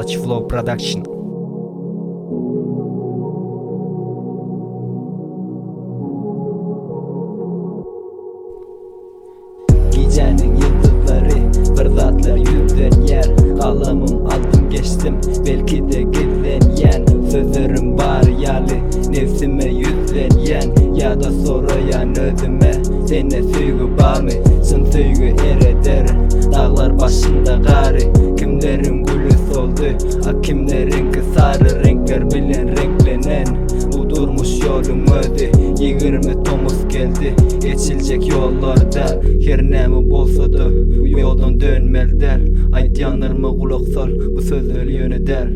Halaç Flow Production. Gecenin yıldızları fırlatlar yüzden yer. Kalamım aldım geçtim belki de gizlen yen. Sözlerim bariyalı nefsime yüzden yen. Ya da sorayan özüme sene suygu var mı? Sın suygu erederin dağlar başında karı. Kimlerin gülü soldu kimlerin sarı. Renkler bilen renklenen udurmuş yolum ödü. 20 tomuz geldi geçilecek yollarda. Her nemi bolsa da bu yoldan dönmelder. Aytyanlarıma kulak sal bu sözler yöneder.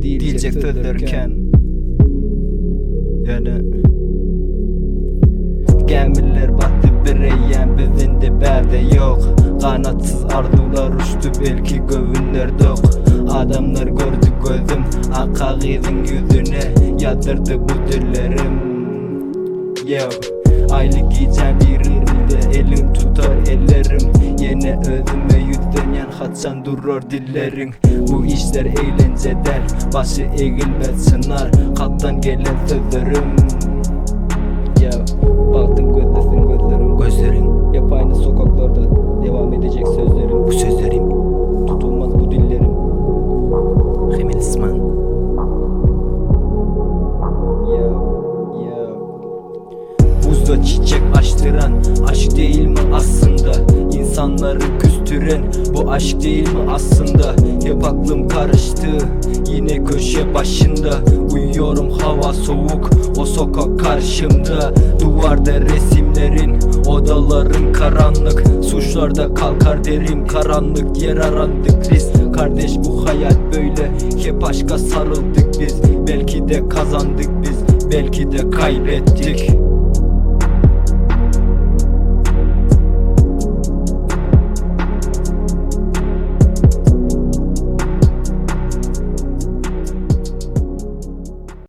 Diyecek sözlerken yani gemiler battı bireyen bizim diberde yok. Kanatsız arzular uçtu belki gövünler dok. Adamlar gördü gözüm akağızın yüzüne yatırdı bu dillerim. Yo, aylık giyeceğim birinde elim tutar ellerim. Yine özüme yüzden yan hatsan durur dillerin. Bu işler eğlenceder başı eğilmez sınar. Kalptan gelen sözlerim. Yo, baktım gözlesin gözlerin yap aynı sokaklarda devam edecek sözlerim. Bu sözlerim tutulmaz bu dillerim. Hemel İsman. Buzda çiçek açtıran aşk değil mi aslında? İnsanları küstüren bu aşk değil mi aslında? Hep aklım karıştı yine köşe başında. Uyuyorum hava soğuk o sokak karşımda. Duvarda resimlerin odaların karanlık. Suçlarda kalkar derim karanlık yer arandık biz. Kardeş bu hayat böyle hep aşka sarıldık biz. Belki de kazandık biz belki de kaybettik.